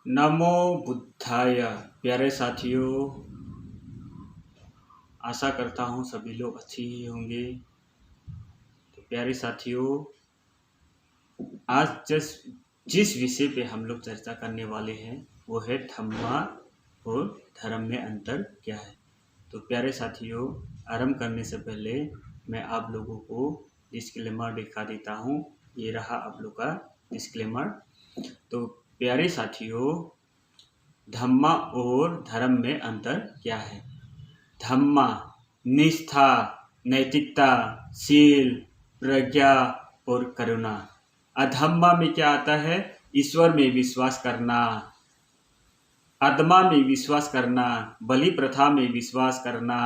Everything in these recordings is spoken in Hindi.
नमो बुद्धाय। प्यारे साथियों, आशा करता हूँ सभी लोग अच्छी ही होंगे। तो प्यारे साथियों, आज जिस विषय पे हम लोग चर्चा करने वाले हैं वो है धम्मा और धर्म में अंतर क्या है। तो प्यारे साथियों, आरंभ करने से पहले मैं आप लोगों को डिस्क्लेमर दिखा देता हूँ। ये रहा आप लोग का डिस्क्लेमर। तो प्यारे साथियों, धम्मा और धर्म में अंतर क्या है। धम्मा निष्ठा, नैतिकता, शील, प्रज्ञा और करुणा। अधम्मा में क्या आता है? ईश्वर में विश्वास करना, आत्मा में विश्वास करना, बलि प्रथा में विश्वास करना,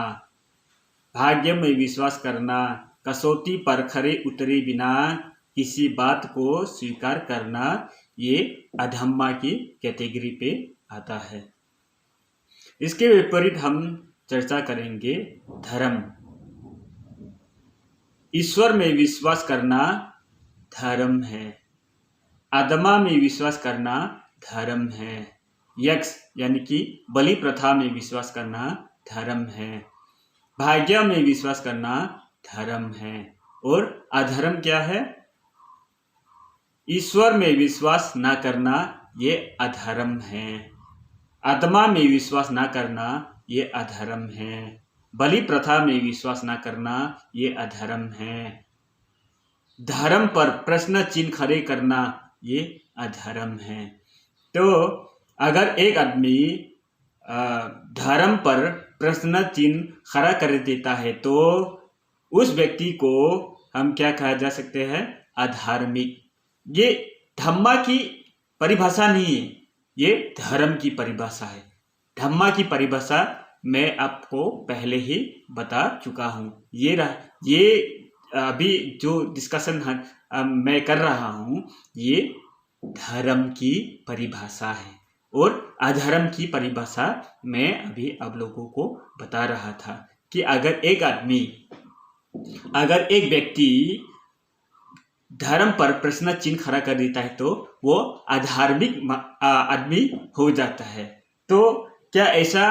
भाग्य में विश्वास करना, कसौटी पर खरे उतरे बिना किसी बात को स्वीकार करना, ये अधम्मा की कैटेगरी पे आता है। इसके विपरीत हम चर्चा करेंगे धर्म। ईश्वर में विश्वास करना धर्म है, आत्मा में विश्वास करना धर्म है, यक्ष यानी कि बलि प्रथा में विश्वास करना धर्म है, भाग्य में विश्वास करना धर्म है। और अधर्म क्या है? ईश्वर में विश्वास न करना, ये अधर्म है। आत्मा में विश्वास न करना, ये अधर्म है। बलि प्रथा में विश्वास न करना, ये अधर्म है। धर्म पर प्रश्न चिन्ह खड़े करना, ये अधर्म है। तो अगर एक आदमी धर्म पर प्रश्न चिन्ह खड़ा कर देता है तो उस व्यक्ति को हम क्या कहा जा सकते हैं? अधार्मिक। ये धम्मा की परिभाषा नहीं है, ये धर्म की परिभाषा है। धम्मा की परिभाषा मैं आपको पहले ही बता चुका हूँ। ये अभी जो डिस्कशन मैं कर रहा हूँ, ये धर्म की परिभाषा है और अधर्म की परिभाषा मैं अभी आप लोगों को बता रहा था कि अगर एक व्यक्ति धर्म पर प्रश्न चिन्ह खड़ा कर देता है तो वो अधार्मिक आदमी हो जाता है। तो क्या ऐसा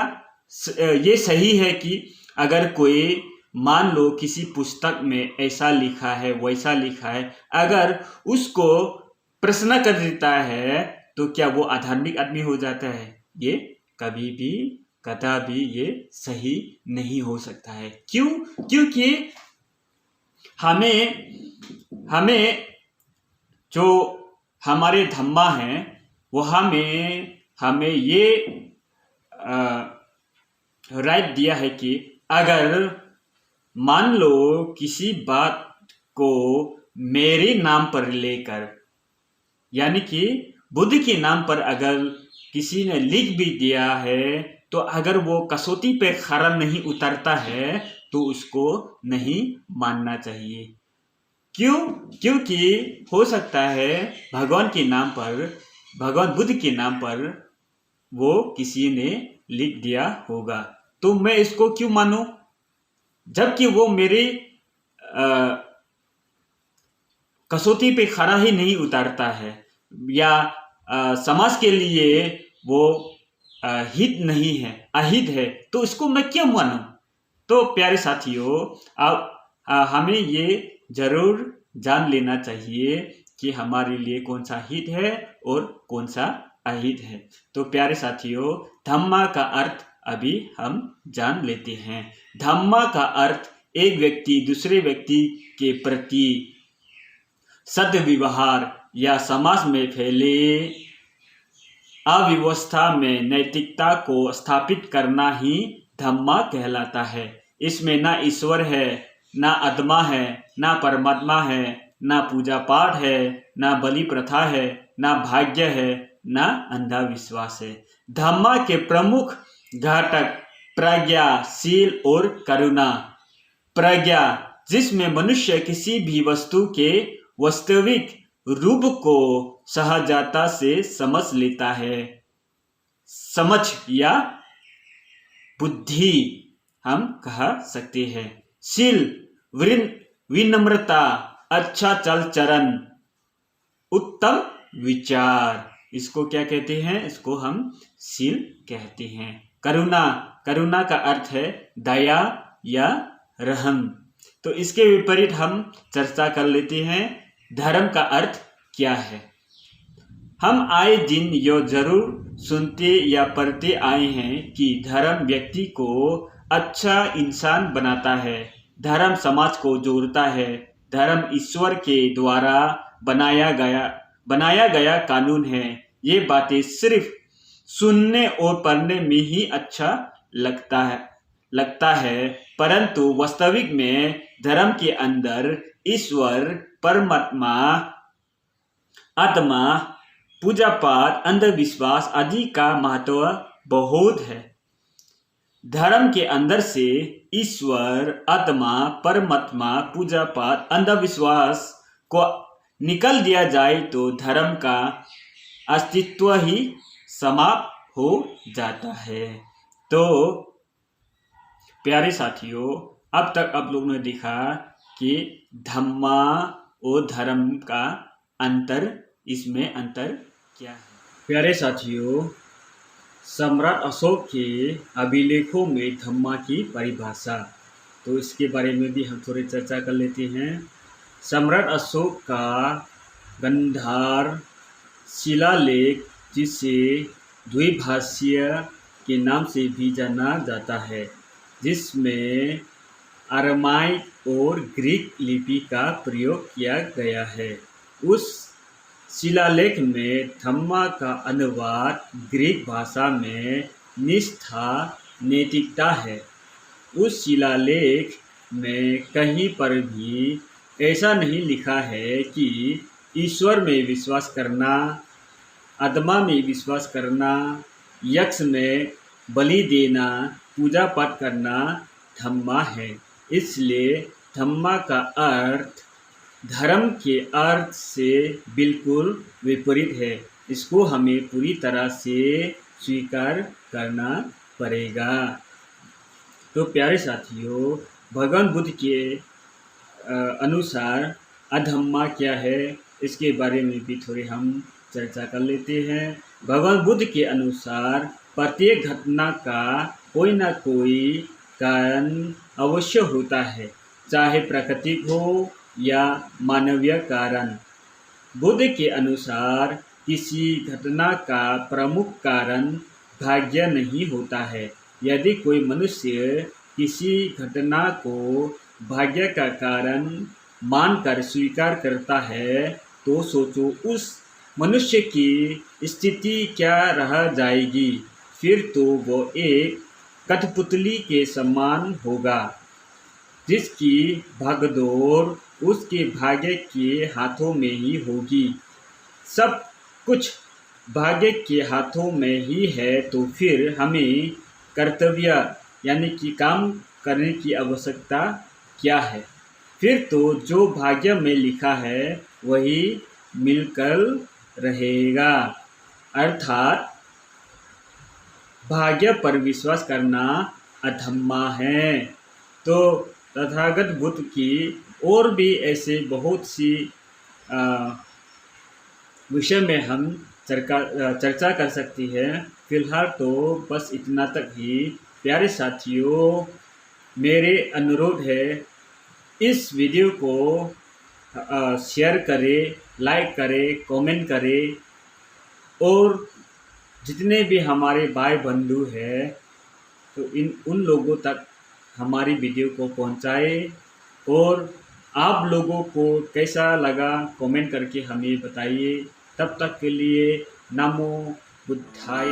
ये सही है कि अगर कोई मान लो किसी पुस्तक में ऐसा लिखा है वैसा लिखा है, अगर उसको प्रश्न कर देता है तो क्या वो अधार्मिक आदमी हो जाता है? ये कभी भी कदापि ये सही नहीं हो सकता है। क्यों? क्योंकि हमें जो हमारे धम्मा हैं वो हमें ये राइट दिया है कि अगर मान लो किसी बात को मेरे नाम पर लेकर, यानी कि बुद्ध के नाम पर अगर किसी ने लिख भी दिया है तो अगर वो कसौटी पे खरा नहीं उतरता है तो उसको नहीं मानना चाहिए। क्यों? क्योंकि हो सकता है भगवान बुद्ध के नाम पर वो किसी ने लिख दिया होगा, तो मैं इसको क्यों मानूं जबकि वो मेरे कसौटी पे खरा ही नहीं उतारता है या समाज के लिए वो हित नहीं है, अहित है, तो इसको मैं क्यों मानूं? तो प्यारे साथियों, हमें ये जरूर जान लेना चाहिए कि हमारे लिए कौन सा हित है और कौन सा अहित है। तो प्यारे साथियों, धम्मा का अर्थ अभी हम जान लेते हैं। धम्मा का अर्थ एक व्यक्ति दूसरे व्यक्ति के प्रति सद्व्यवहार या समाज में फैले अव्यवस्था में नैतिकता को स्थापित करना ही धम्मा कहलाता है। इसमें ना ईश्वर है, ना आत्मा है, ना परमात्मा है, ना पूजा पाठ है, ना बलि प्रथा है, ना भाग्य है, ना अंधविश्वास है। धम्मा के प्रमुख घटक प्रज्ञा, शील और करुणा। प्रज्ञा, जिसमें मनुष्य किसी भी वस्तु के वास्तविक रूप को सहजता से समझ लेता है। समझ या बुद्धि हम कह सकते हैं। शील, विनम्रता, अच्छा चल चरण, उत्तम विचार, इसको क्या कहते हैं? इसको हम शील कहते हैं। करुणा, करुणा का अर्थ है दया या रहम। तो इसके विपरीत हम चर्चा कर लेते हैं, धर्म का अर्थ क्या है। हम आए दिन यो जरूर सुनते या पढ़ते आए हैं कि धर्म व्यक्ति को अच्छा इंसान बनाता है, धर्म समाज को जोड़ता है, धर्म ईश्वर के द्वारा बनाया गया कानून है। ये बातें सिर्फ सुनने और पढ़ने में ही अच्छा लगता है, परंतु वास्तविक में धर्म के अंदर ईश्वर, परमात्मा, आत्मा, पूजा पाठ, अंधविश्वास आदि का महत्व बहुत है। धर्म के अंदर से ईश्वर, आत्मा, परमात्मा, पूजा पाठ, अंधविश्वास को निकल दिया जाए तो धर्म का अस्तित्व ही समाप्त हो जाता है। तो प्यारे साथियों, अब तक आप लोगों ने देखा कि धम्मा और धर्म का अंतर, इसमें अंतर क्या है। प्यारे साथियों, सम्राट अशोक के अभिलेखों में धम्मा की परिभाषा, तो इसके बारे में भी हम थोड़ी चर्चा कर लेते हैं। सम्राट अशोक का गांधार शिलालेख, जिसे द्विभाषीय के नाम से भी जाना जाता है, जिसमें अरामाइक और ग्रीक लिपि का प्रयोग किया गया है, उस शिलालेख में धम्मा का अनुवाद ग्रीक भाषा में निष्ठा, नैतिकता है। उस शिलालेख में कहीं पर भी ऐसा नहीं लिखा है कि ईश्वर में विश्वास करना, आत्मा में विश्वास करना, यक्ष में बलि देना, पूजा पाठ करना धम्मा है। इसलिए धम्मा का अर्थ धर्म के अर्थ से बिल्कुल विपरीत है। इसको हमें पूरी तरह से स्वीकार करना पड़ेगा। तो प्यारे साथियों, भगवान बुद्ध के अनुसार अधम्मा क्या है, इसके बारे में भी थोड़ी हम चर्चा कर लेते हैं। भगवान बुद्ध के अनुसार प्रत्येक घटना का कोई ना कोई कारण अवश्य होता है, चाहे प्राकृतिक हो या मानवीय कारण। बुद्ध के अनुसार किसी घटना का प्रमुख कारण भाग्य नहीं होता है। यदि कोई मनुष्य किसी घटना को भाग्य का कारण मानकर स्वीकार करता है, तो सोचो उस मनुष्य की स्थिति क्या रह जाएगी। फिर तो वो एक कठपुतली के समान होगा, जिसकी भागदौड़ उसके भाग्य के हाथों में ही होगी। सब कुछ भाग्य के हाथों में ही है, तो फिर हमें कर्तव्य यानी कि काम करने की आवश्यकता क्या है। फिर तो जो भाग्य में लिखा है वही मिलकर रहेगा। अर्थात भाग्य पर विश्वास करना अधम्मा है। तो तथागत बुद्ध की और भी ऐसे बहुत सी विषय में हम चर्चा कर सकती है। फिलहाल तो बस इतना तक ही। प्यारे साथियों, मेरे अनुरोध है, इस वीडियो को शेयर करें, लाइक करें, कमेंट करें और जितने भी हमारे भाई बंधु हैं तो उन लोगों तक हमारी वीडियो को पहुंचाए, और आप लोगों को कैसा लगा कमेंट करके हमें बताइए। तब तक के लिए नमो बुद्धाय।